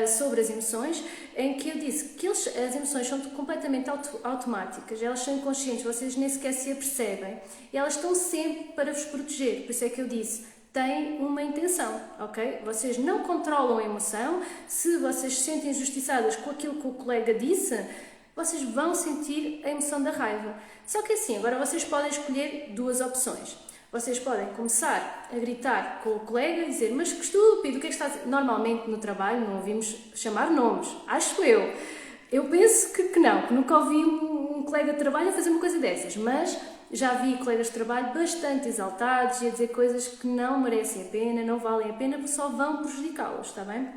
sobre as emoções, em que eu disse que as emoções são completamente automáticas, elas são inconscientes, vocês nem sequer se apercebem e elas estão sempre para vos proteger. Por isso é que eu disse, tem uma intenção, ok? Vocês não controlam a emoção, se vocês se sentem injustiçadas com aquilo que o colega disse, vocês vão sentir a emoção da raiva. Só que assim, agora vocês podem escolher duas opções. Vocês podem começar a gritar com o colega e dizer, mas que estúpido, o que é que está a dizer? Normalmente no trabalho não ouvimos chamar nomes, acho eu. Eu penso que não, que nunca ouvi um colega de trabalho a fazer uma coisa dessas, mas já vi colegas de trabalho bastante exaltados e a dizer coisas que não merecem a pena, não valem a pena, porque só vão prejudicá-los, está bem?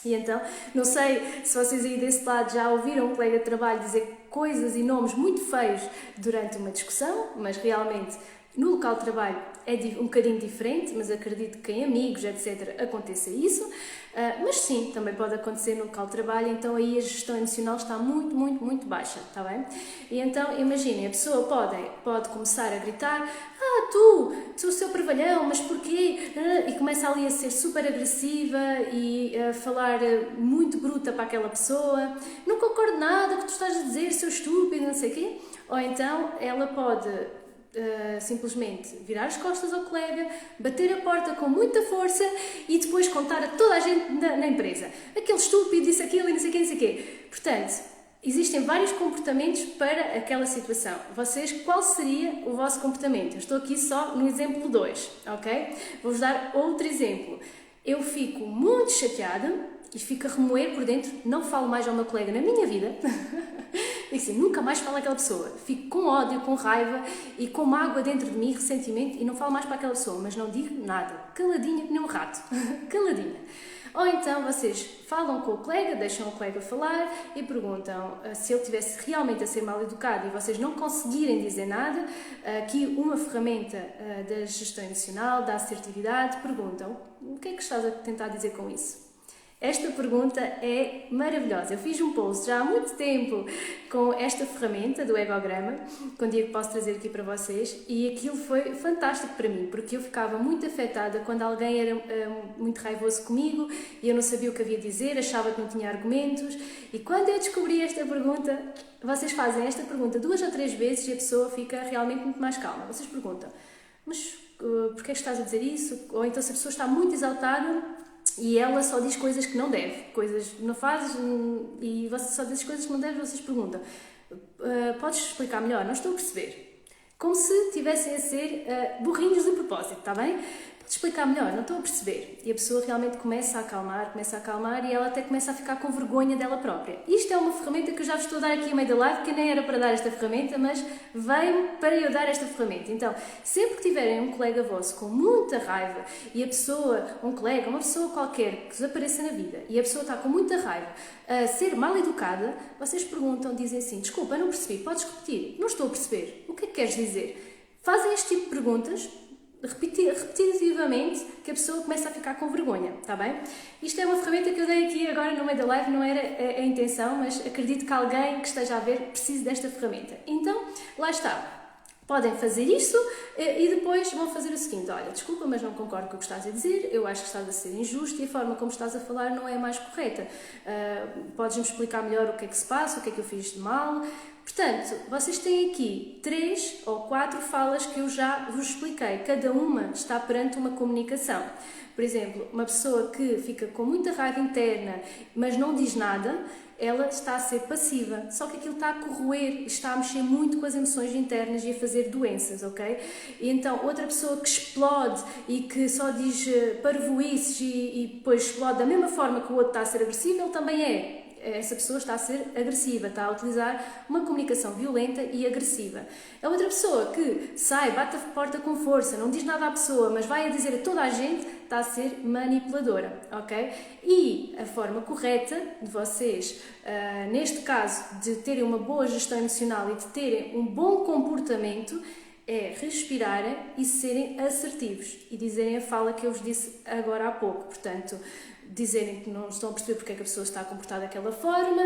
E então, não sei se vocês aí desse lado já ouviram um colega de trabalho dizer coisas e nomes muito feios durante uma discussão, mas realmente no local de trabalho é um bocadinho diferente, mas acredito que em amigos, etc., aconteça isso. Mas sim, também pode acontecer no local de trabalho, então aí a gestão emocional está muito, muito, muito baixa, está bem? E então, imaginem, a pessoa pode começar a gritar, tu, seu parvalhão, mas porquê? E começa ali a ser super agressiva e a falar muito bruta para aquela pessoa, não concordo nada que tu estás a dizer, seu estúpido, não sei o quê. Ou então ela pode simplesmente virar as costas ao colega, bater a porta com muita força e depois contar a toda a gente na empresa. Aquele estúpido disse aquilo e não sei o quê, não sei o quê. Portanto, existem vários comportamentos para aquela situação. Vocês, qual seria o vosso comportamento? Eu estou aqui só no exemplo 2, ok? Vou-vos dar outro exemplo. Eu fico muito chateada e fico a remoer por dentro, não falo mais ao meu colega na minha vida. E assim, nunca mais falo àquela pessoa. Fico com ódio, com raiva e com mágoa dentro de mim, ressentimento, e não falo mais para aquela pessoa, mas não digo nada. Caladinha que nem um rato. Caladinha. Ou então vocês falam com o colega, deixam o colega falar e perguntam se ele estivesse realmente a ser mal educado e vocês não conseguirem dizer nada, aqui uma ferramenta da gestão emocional, da assertividade, perguntam o que é que estás a tentar dizer com isso? Esta pergunta é maravilhosa. Eu fiz um post já há muito tempo com esta ferramenta do Egograma, que um dia posso trazer aqui para vocês, e aquilo foi fantástico para mim, porque eu ficava muito afetada quando alguém era muito raivoso comigo e eu não sabia o que havia de dizer, achava que não tinha argumentos, e quando eu descobri esta pergunta, vocês fazem esta pergunta 2 ou 3 vezes e a pessoa fica realmente muito mais calma. Vocês perguntam, mas porquê é que estás a dizer isso? Ou então se a pessoa está muito exaltada e ela só diz coisas que não deve, coisas que não faz e você só diz coisas que não deve, vocês perguntam, podes explicar melhor? Não estou a perceber. Como se estivessem a ser burrinhos de propósito, está bem? Podes explicar melhor? Não estou a perceber. E a pessoa realmente começa a acalmar e ela até começa a ficar com vergonha dela própria. Isto é uma ferramenta que eu já vos estou a dar aqui a meio da live, que nem era para dar esta ferramenta, mas veio para eu dar esta ferramenta. Então, sempre que tiverem um colega vosso com muita raiva e a pessoa, um colega, uma pessoa qualquer que vos apareça na vida e a pessoa está com muita raiva a ser mal educada, vocês perguntam, dizem assim, desculpa, não percebi, podes repetir? Não estou a perceber. O que é que queres dizer? Fazem este tipo de perguntas repetitivamente, que a pessoa começa a ficar com vergonha, está bem? Isto é uma ferramenta que eu dei aqui agora no meio da live, não era a intenção, mas acredito que alguém que esteja a ver precise desta ferramenta. Então, lá está. Podem fazer isso e depois vão fazer o seguinte, olha, desculpa, mas não concordo com o que estás a dizer, eu acho que estás a ser injusto e a forma como estás a falar não é a mais correta. Podes-me explicar melhor o que é que se passa, o que é que eu fiz de mal? Portanto, vocês têm aqui 3 ou 4 falas que eu já vos expliquei, cada uma está perante uma comunicação. Por exemplo, uma pessoa que fica com muita raiva interna, mas não diz nada, ela está a ser passiva, só que aquilo está a corroer, está a mexer muito com as emoções internas e a fazer doenças, ok? E então, outra pessoa que explode e que só diz parvoíces e depois explode da mesma forma que o outro está a ser agressivo, ele também é. essa pessoa está a ser agressiva, está a utilizar uma comunicação violenta e agressiva. A outra pessoa que sai, bate a porta com força, não diz nada à pessoa, mas vai a dizer a toda a gente, está a ser manipuladora, ok? E a forma correta de vocês, neste caso, de terem uma boa gestão emocional e de terem um bom comportamento, é respirarem e serem assertivos e dizerem a fala que eu vos disse agora há pouco. Portanto, dizerem que não estão a perceber porque é que a pessoa está a comportar daquela forma,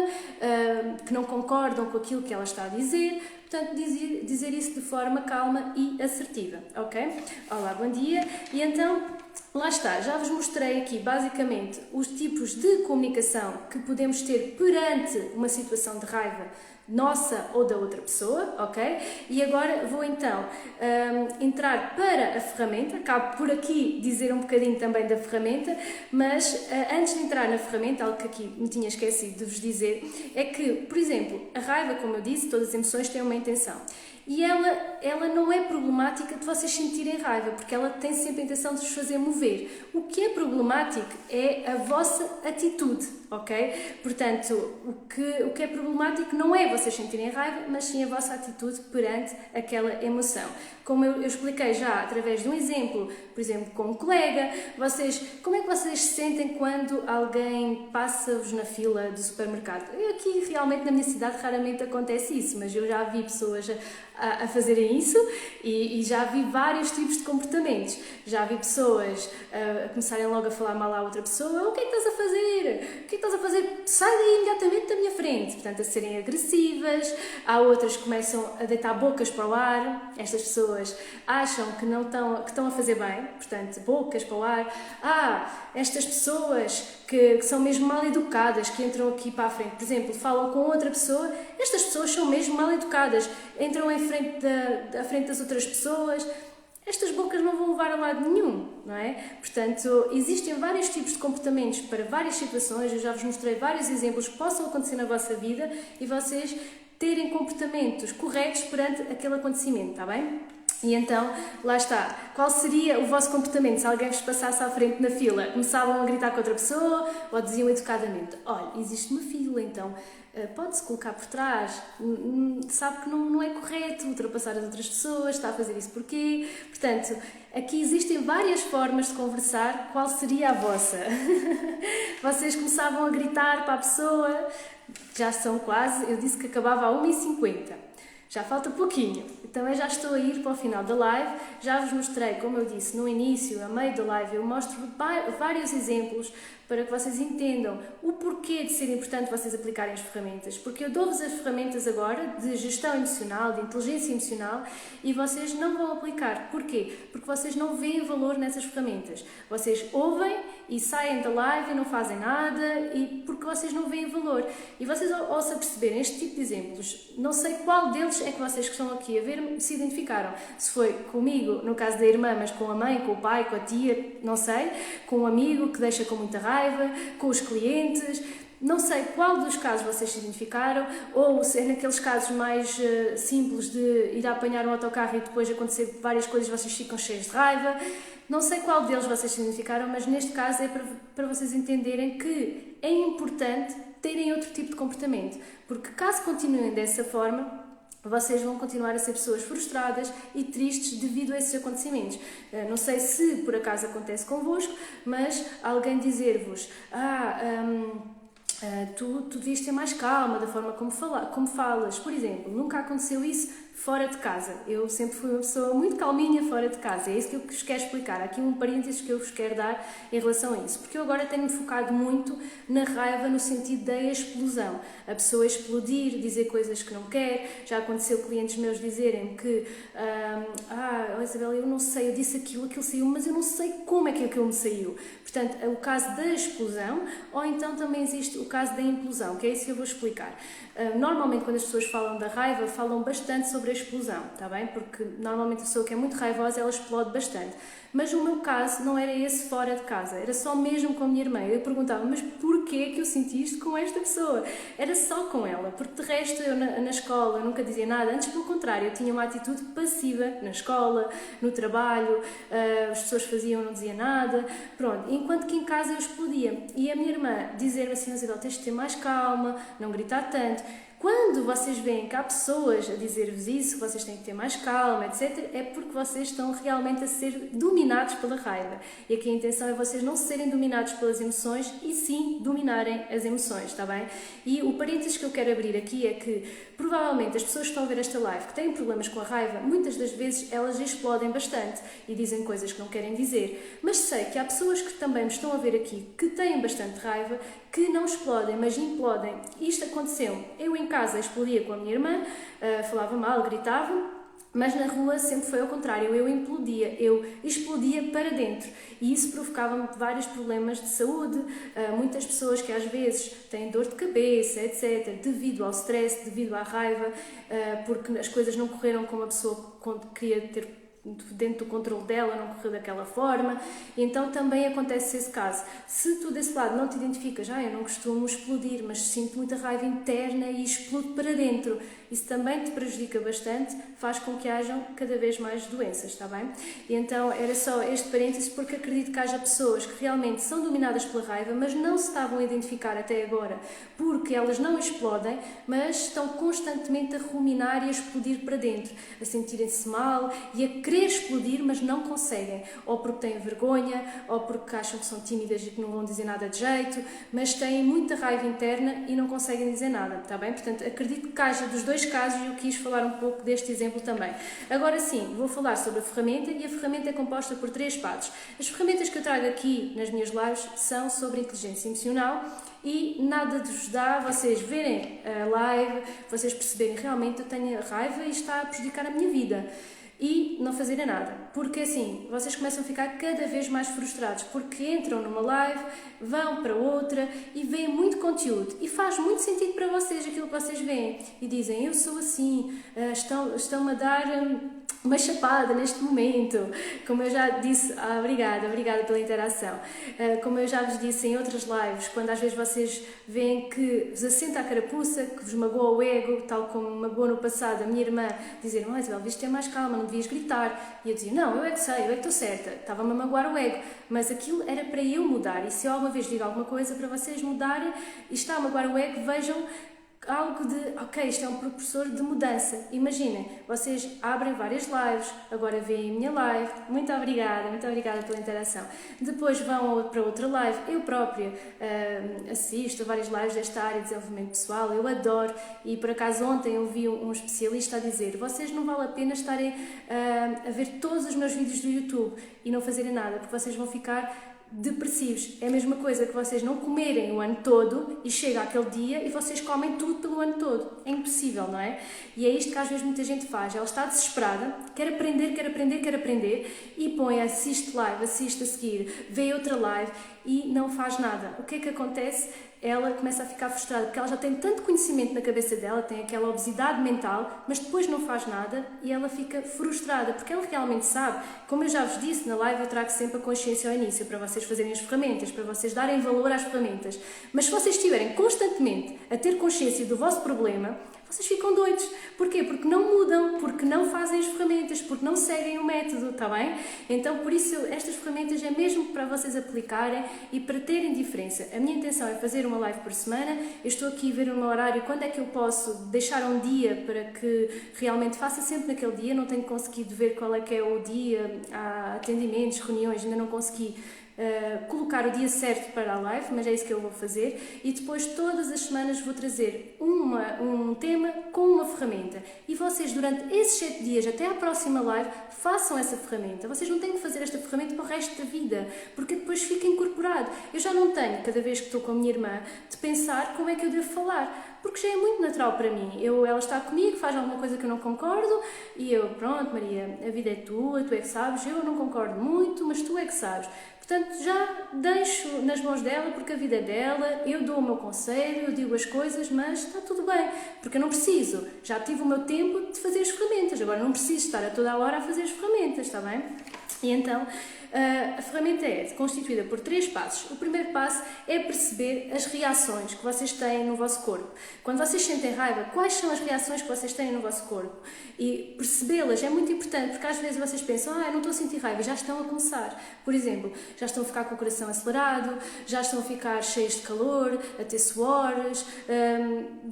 que não concordam com aquilo que ela está a dizer. Portanto, dizer isso de forma calma e assertiva, ok? Olá, bom dia. E então, lá está, já vos mostrei aqui basicamente os tipos de comunicação que podemos ter perante uma situação de raiva nossa ou da outra pessoa, ok? E agora vou então entrar para a ferramenta, acabo por aqui dizer um bocadinho também da ferramenta, mas antes de entrar na ferramenta, algo que aqui me tinha esquecido de vos dizer, é que, por exemplo, a raiva, como eu disse, todas as emoções têm uma intenção. E ela não é problemática de vocês sentirem raiva, porque ela tem sempre a intenção de vos fazer mover. O que é problemático é a vossa atitude, ok? Portanto, o que é problemático não é vocês sentirem raiva, mas sim a vossa atitude perante aquela emoção. Como eu expliquei já através de um exemplo, por exemplo, com um colega, como é que vocês se sentem quando alguém passa-vos na fila do supermercado? Aqui, realmente, na minha cidade, raramente acontece isso, mas eu já vi pessoas a fazerem isso e já vi vários tipos de comportamentos. Já vi pessoas a começarem logo a falar mal à outra pessoa. O que é que estás a fazer? O que é que estás a fazer? Sai daí imediatamente da minha frente. Portanto, a serem agressivas. Há outras que começam a deitar bocas para o ar. Estas pessoas acham que estão a fazer bem. Portanto, bocas para o ar. Estas pessoas que são mesmo mal educadas, que entram aqui para a frente, por exemplo, falam com outra pessoa, estas pessoas são mesmo mal educadas, entram em frente à frente das outras pessoas, estas bocas não vão levar a lado nenhum, não é? Portanto, existem vários tipos de comportamentos para várias situações, eu já vos mostrei vários exemplos que possam acontecer na vossa vida e vocês terem comportamentos corretos perante aquele acontecimento, está bem? E então, lá está. Qual seria o vosso comportamento se alguém vos passasse à frente na fila? Começavam a gritar com outra pessoa ou diziam educadamente: olha, existe uma fila, então pode-se colocar por trás, sabe que não é correto ultrapassar as outras pessoas, está a fazer isso porquê? Portanto, aqui existem várias formas de conversar, qual seria a vossa? Vocês começavam a gritar para a pessoa, já são quase, eu disse que acabava a 1h50. Já falta pouquinho, então eu já estou a ir para o final da live, já vos mostrei, como eu disse no início, a meio da live, eu mostro vários exemplos para que vocês entendam o porquê de ser importante vocês aplicarem as ferramentas, porque eu dou-vos as ferramentas agora de gestão emocional, de inteligência emocional e vocês não vão aplicar. Porquê? Porque vocês não veem valor nessas ferramentas. Vocês ouvem e saem da live e não fazem nada e porque vocês não veem valor. E vocês, ao se aperceberem este tipo de exemplos, não sei qual deles é que vocês que estão aqui a ver se identificaram. Se foi comigo, no caso da irmã, mas com a mãe, com o pai, com a tia, não sei, com um amigo que deixa com muita raiva, com os clientes, não sei qual dos casos vocês se identificaram, ou se é naqueles casos mais simples de ir a apanhar um autocarro e depois acontecer várias coisas e vocês ficam cheios de raiva. Não sei qual deles vocês se identificaram, mas neste caso é para vocês entenderem que é importante terem outro tipo de comportamento, porque caso continuem dessa forma, vocês vão continuar a ser pessoas frustradas e tristes devido a esses acontecimentos. Não sei se por acaso acontece convosco, mas alguém dizer-vos: tu devias ter mais calma da forma como falas. Por exemplo, nunca aconteceu isso fora de casa. Eu sempre fui uma pessoa muito calminha fora de casa. É isso que eu vos quero explicar. Há aqui um parênteses que eu vos quero dar em relação a isso. Porque eu agora tenho-me focado muito na raiva no sentido da explosão. A pessoa explodir, dizer coisas que não quer. Já aconteceu clientes meus dizerem que Isabela, eu não sei, eu disse aquilo saiu, mas eu não sei como é que aquilo me saiu. Portanto, é o caso da explosão, ou então também existe o caso da implosão, que é isso que eu vou explicar. Normalmente, quando as pessoas falam da raiva, falam bastante sobre sobre a explosão, está bem? Porque normalmente a pessoa que é muito raivosa, ela explode bastante. Mas o meu caso não era esse fora de casa, era só mesmo com a minha irmã. Eu perguntava, mas porquê que eu senti isto com esta pessoa? Era só com ela, porque de resto eu na escola nunca dizia nada, antes pelo contrário, eu tinha uma atitude passiva na escola, no trabalho, as pessoas faziam, não dizia nada, pronto, enquanto que em casa eu explodia. E a minha irmã dizer-me assim, Isabel, tens de ter mais calma, não gritar tanto. Quando vocês veem que há pessoas a dizer-vos isso, que vocês têm que ter mais calma, etc., é porque vocês estão realmente a ser dominados pela raiva. E aqui a intenção é vocês não serem dominados pelas emoções e sim dominarem as emoções, está bem? E o parênteses que eu quero abrir aqui é que provavelmente as pessoas que estão a ver esta live que têm problemas com a raiva, muitas das vezes elas explodem bastante e dizem coisas que não querem dizer. Mas sei que há pessoas que também me estão a ver aqui que têm bastante raiva, que não explodem, mas implodem. Isto aconteceu. Eu em casa explodia com a minha irmã, falava mal, gritava, mas na rua sempre foi ao contrário, eu implodia, eu explodia para dentro e isso provocava-me vários problemas de saúde, muitas pessoas que às vezes têm dor de cabeça, etc, devido ao stress, devido à raiva, porque as coisas não correram como a pessoa queria ter dentro do controle dela, não correu daquela forma, então também acontece esse caso. Se tu desse lado não te identificas, eu não costumo explodir, mas sinto muita raiva interna e explodo para dentro, isso também te prejudica bastante, faz com que hajam cada vez mais doenças, está bem? E então era só este parênteses porque acredito que haja pessoas que realmente são dominadas pela raiva, mas não se estavam a identificar até agora, porque elas não explodem, mas estão constantemente a ruminar e a explodir para dentro, a sentirem-se mal e a querer explodir, mas não conseguem, ou porque têm vergonha, ou porque acham que são tímidas e que não vão dizer nada de jeito, mas têm muita raiva interna e não conseguem dizer nada, está bem? Portanto, acredito que haja dos dois casos e eu quis falar um pouco deste exemplo também. Agora sim, vou falar sobre a ferramenta e a ferramenta é composta por 3 partes. As ferramentas que eu trago aqui nas minhas lives são sobre inteligência emocional e nada de vos dá vocês verem a live, vocês perceberem realmente eu tenho raiva e está a prejudicar a minha vida. E não fazerem nada, porque assim, vocês começam a ficar cada vez mais frustrados, porque entram numa live, vão para outra e veem muito conteúdo e faz muito sentido para vocês aquilo que vocês veem e dizem, eu sou assim, estão-me a dar uma chapada neste momento, como eu já disse, obrigada pela interação, como eu já vos disse em outras lives, quando às vezes vocês veem que vos assenta a carapuça, que vos magoa o ego, tal como me magoou no passado a minha irmã, dizer, Isabel, devias ter mais calma, não devias gritar, e eu dizia, não, eu é que sei, eu é que estou certa, estava-me a magoar o ego, mas aquilo era para eu mudar, e se eu alguma vez digo alguma coisa para vocês mudarem, e está a magoar o ego, vejam algo de, ok, isto é um propulsor de mudança. Imaginem, vocês abrem várias lives, agora veem a minha live, muito obrigada pela interação. Depois vão para outra live, eu própria assisto a várias lives desta área de desenvolvimento pessoal, eu adoro, e por acaso ontem eu vi um especialista a dizer, vocês não vale a pena estarem a ver todos os meus vídeos do YouTube e não fazerem nada, porque vocês vão ficar depressivos. É a mesma coisa que vocês não comerem o ano todo e chega aquele dia e vocês comem tudo pelo ano todo. É impossível, não é? E é isto que às vezes muita gente faz. Ela está desesperada, quer aprender e põe, assiste live, assiste a seguir, vê outra live e não faz nada. O que é que acontece? Ela começa a ficar frustrada, porque ela já tem tanto conhecimento na cabeça dela, tem aquela obesidade mental, mas depois não faz nada e ela fica frustrada, porque ela realmente sabe, como eu já vos disse na live, eu trago sempre a consciência ao início, para vocês fazerem as ferramentas, para vocês darem valor às ferramentas, mas se vocês estiverem constantemente a ter consciência do vosso problema, vocês ficam doidos. Porquê? Porque não mudam, porque não fazem as ferramentas, porque não seguem o método, está bem? Então, por isso, estas ferramentas é mesmo para vocês aplicarem e para terem diferença. A minha intenção é fazer uma live por semana, eu estou aqui a ver o meu horário, quando é que eu posso deixar um dia para que realmente faça sempre naquele dia, não tenho conseguido ver qual é que é o dia, há atendimentos, reuniões, ainda não consegui colocar o dia certo para a live, mas é isso que eu vou fazer e depois todas as semanas vou trazer um tema com uma ferramenta e vocês durante esses 7 dias até à próxima live façam essa ferramenta, vocês não têm que fazer esta ferramenta para o resto da vida, porque depois fica incorporado. Eu já não tenho, cada vez que estou com a minha irmã, de pensar como é que eu devo falar, porque já é muito natural para mim. Ela está comigo, faz alguma coisa que eu não concordo e eu, pronto Maria, a vida é tua, tu é que sabes, eu não concordo muito, mas tu é que sabes. Portanto, já deixo nas mãos dela, porque a vida é dela, eu dou o meu conselho, eu digo as coisas, mas está tudo bem, porque eu não preciso. Já tive o meu tempo de fazer as ferramentas, agora não preciso estar a toda a hora a fazer as ferramentas, está bem? E então, a ferramenta é constituída por 3 passos. O primeiro passo é perceber as reações que vocês têm no vosso corpo. Quando vocês sentem raiva, quais são as reações que vocês têm no vosso corpo? E percebê-las é muito importante, porque às vezes vocês pensam, eu não estou a sentir raiva, e já estão a começar. Por exemplo, já estão a ficar com o coração acelerado, já estão a ficar cheios de calor, a ter suores,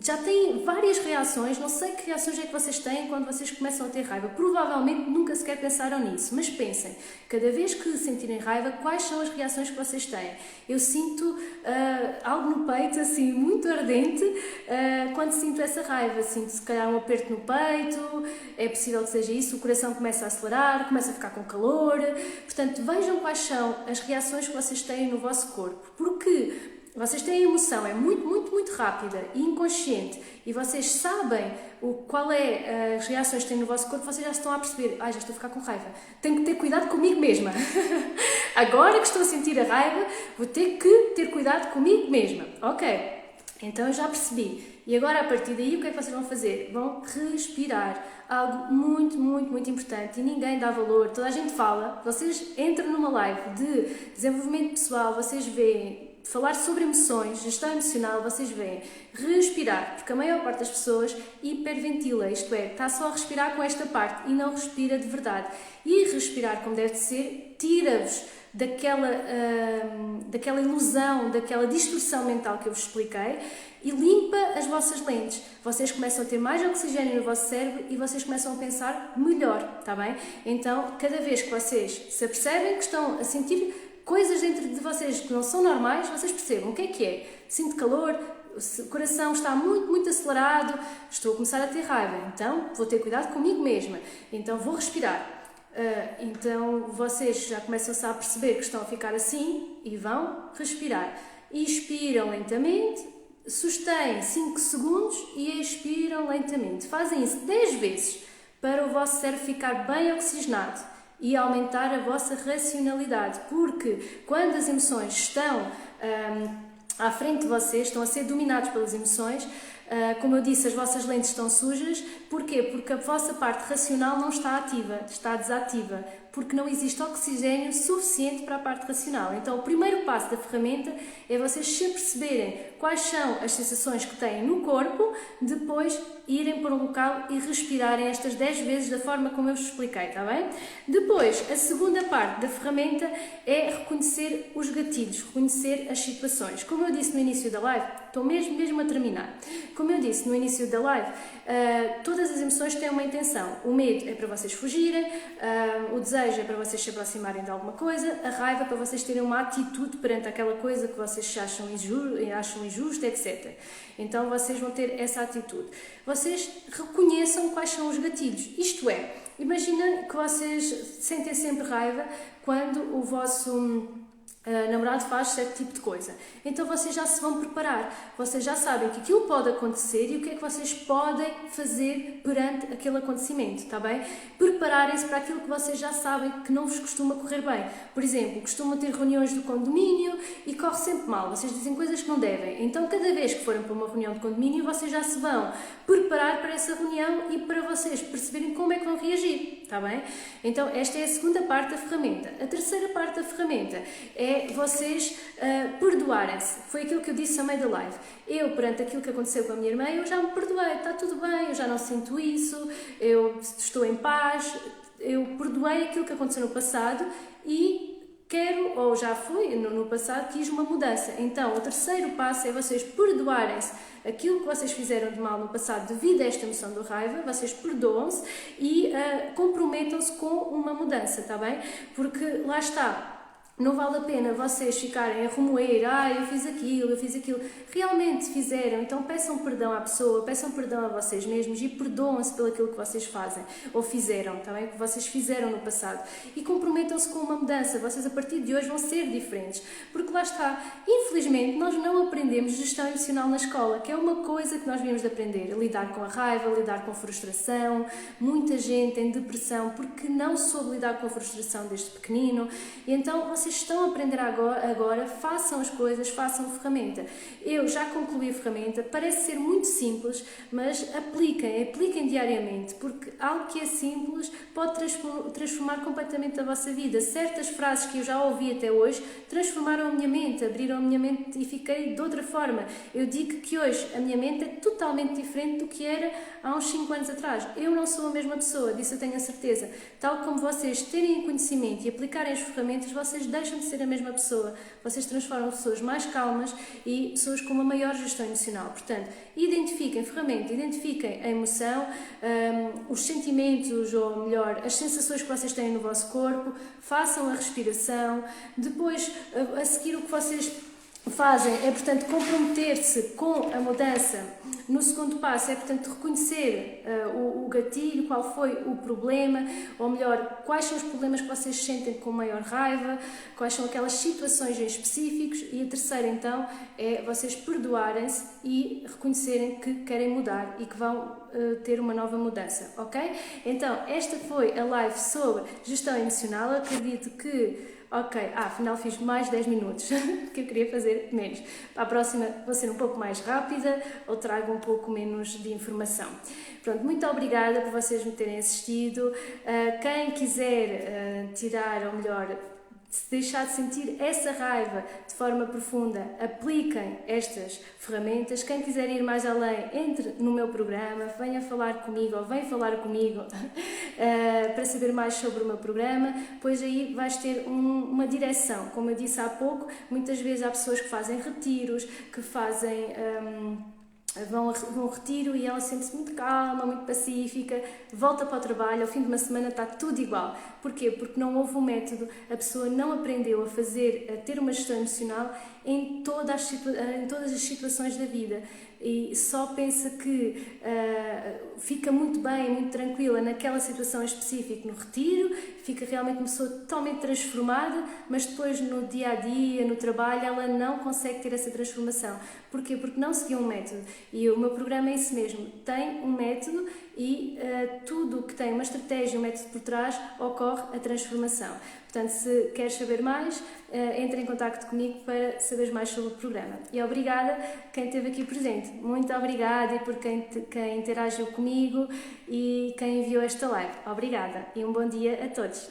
já têm várias reações. Não sei que reações é que vocês têm quando vocês começam a ter raiva. Provavelmente nunca sequer pensaram nisso, mas pensem, cada vez que sentirem raiva, quais são as reações que vocês têm? Eu sinto algo no peito, assim, muito ardente, quando sinto essa raiva. Sinto, se calhar, um aperto no peito, é possível que seja isso, o coração começa a acelerar, começa a ficar com calor. Portanto, vejam quais são as reações que vocês têm no vosso corpo, porque vocês têm a emoção, é muito rápida e inconsciente, e vocês sabem qual é as reações que têm no vosso corpo, vocês já estão a perceber, já estou a ficar com raiva, tenho que ter cuidado comigo mesma. Agora que estou a sentir a raiva, vou ter que ter cuidado comigo mesma. Ok, então eu já percebi. E agora, a partir daí, o que é que vocês vão fazer? Vão respirar. Algo muito importante, e ninguém dá valor. Toda a gente fala, vocês entram numa live de desenvolvimento pessoal, vocês veem falar sobre emoções, gestão emocional, vocês veem respirar, porque a maior parte das pessoas hiperventila, isto é, está só a respirar com esta parte e não respira de verdade. E respirar como deve ser, tira-vos daquela ilusão, daquela distorção mental que eu vos expliquei, e limpa as vossas lentes. Vocês começam a ter mais oxigênio no vosso cérebro e vocês começam a pensar melhor, está bem? Então, cada vez que vocês se apercebem que estão a sentir coisas dentro de vocês que não são normais, vocês percebam o que é. Sinto calor, o coração está muito acelerado, estou a começar a ter raiva, então vou ter cuidado comigo mesma, então vou respirar. Então vocês já começam-se a perceber que estão a ficar assim e vão respirar. Inspiram lentamente, sustêm 5 segundos e expiram lentamente. Fazem isso 10 vezes para o vosso cérebro ficar bem oxigenado e aumentar a vossa racionalidade, porque quando as emoções estão à frente de vocês, estão a ser dominados pelas emoções, como eu disse, as vossas lentes estão sujas. Porquê? Porque a vossa parte racional não está ativa, está desativa, porque não existe oxigênio suficiente para a parte racional. Então, o primeiro passo da ferramenta é vocês se perceberem quais são as sensações que têm no corpo, depois irem para um local e respirarem estas 10 vezes da forma como eu vos expliquei, está bem? Depois, a segunda parte da ferramenta é reconhecer os gatilhos, reconhecer as situações. Como eu disse no início da live, estou mesmo a terminar. Como eu disse no início da live, todas as emoções têm uma intenção. O medo é para vocês fugirem, o desejo é para vocês se aproximarem de alguma coisa, a raiva é para vocês terem uma atitude perante aquela coisa que vocês acham injusta, etc. Então vocês vão ter essa atitude. Vocês reconheçam quais são os gatilhos. Isto é, imagina que vocês sentem sempre raiva quando o vosso namorado faz certo tipo de coisa. Então vocês já se vão preparar, vocês já sabem que aquilo pode acontecer e o que é que vocês podem fazer perante aquele acontecimento, está bem? Prepararem-se para aquilo que vocês já sabem que não vos costuma correr bem. Por exemplo, costumam ter reuniões do condomínio e corre sempre mal, vocês dizem coisas que não devem. Então cada vez que forem para uma reunião de condomínio, vocês já se vão preparar para essa reunião e para vocês perceberem como é que vão reagir, está bem? Então esta é a segunda parte da ferramenta. A terceira parte da ferramenta é vocês perdoarem-se. Foi aquilo que eu disse a meio da live. Eu, perante aquilo que aconteceu com a minha irmã, eu já me perdoei, está tudo bem, eu já não sinto isso, eu estou em paz, eu perdoei aquilo que aconteceu no passado e quero, ou já foi no passado, quis uma mudança. Então, o terceiro passo é vocês perdoarem-se aquilo que vocês fizeram de mal no passado devido a esta emoção de raiva, vocês perdoam-se e comprometam-se com uma mudança, está bem? Porque lá está. Não vale a pena vocês ficarem a remoer, eu fiz aquilo. Realmente fizeram, então peçam perdão à pessoa, peçam perdão a vocês mesmos e perdoam-se pelo aquilo que vocês fazem ou fizeram, tá bem? Que vocês fizeram no passado. E comprometam-se com uma mudança, vocês a partir de hoje vão ser diferentes. Porque lá está, infelizmente nós não aprendemos gestão emocional na escola, que é uma coisa que nós viemos de aprender, lidar com a raiva, lidar com a frustração. Muita gente tem depressão porque não soube lidar com a frustração desde pequenino, e então vocês vocês estão a aprender agora, façam as coisas, façam a ferramenta. Eu já concluí a ferramenta, parece ser muito simples, mas apliquem diariamente, porque algo que é simples pode transformar completamente a vossa vida. Certas frases que eu já ouvi até hoje transformaram a minha mente, abriram a minha mente e fiquei de outra forma. Eu digo que hoje a minha mente é totalmente diferente do que era há uns 5 anos atrás. Eu não sou a mesma pessoa, disso eu tenho a certeza. Tal como vocês terem conhecimento e aplicarem as ferramentas, vocês deixam de ser a mesma pessoa. Vocês transformam pessoas mais calmas e pessoas com uma maior gestão emocional. Portanto, identifiquem ferramenta, identifiquem a emoção, os sentimentos, ou melhor, as sensações que vocês têm no vosso corpo, façam a respiração. Depois, a seguir, o que vocês fazem é, portanto, comprometer-se com a mudança. No segundo passo é, portanto, reconhecer o gatilho, qual foi o problema, ou melhor, quais são os problemas que vocês sentem com maior raiva, quais são aquelas situações em específicos. E a terceira, então, é vocês perdoarem-se e reconhecerem que querem mudar e que vão ter uma nova mudança, ok? Então, esta foi a live sobre gestão emocional. Eu acredito que afinal fiz mais 10 minutos, que eu queria fazer menos. Para a próxima vou ser um pouco mais rápida ou trago um pouco menos de informação. Pronto, muito obrigada por vocês me terem assistido. Quem quiser tirar, ou melhor, se deixar de sentir essa raiva de forma profunda, apliquem estas ferramentas. Quem quiser ir mais além, entre no meu programa, venha falar comigo ou vem falar comigo para saber mais sobre o meu programa, pois aí vais ter uma direção. Como eu disse há pouco, muitas vezes há pessoas que fazem retiros, que fazem... vão ao retiro e ela sente-se muito calma, muito pacífica, volta para o trabalho, ao fim de uma semana está tudo igual. Porquê? Porque não houve um método, a pessoa não aprendeu a ter uma gestão emocional em todas as situações da vida e só pensa que fica muito bem, muito tranquila naquela situação específica no retiro, fica realmente uma pessoa totalmente transformada, mas depois no dia-a-dia, no trabalho, ela não consegue ter essa transformação. Porquê? Porque não seguiu um método. E o meu programa é isso mesmo, tem um método e tudo o que tem uma estratégia, um método por trás, ocorre a transformação. Portanto, se queres saber mais, entre em contacto comigo para saberes mais sobre o programa. E obrigada quem esteve aqui presente. Muito obrigada e por quem interagiu comigo e quem enviou esta live. Obrigada e um bom dia a todos.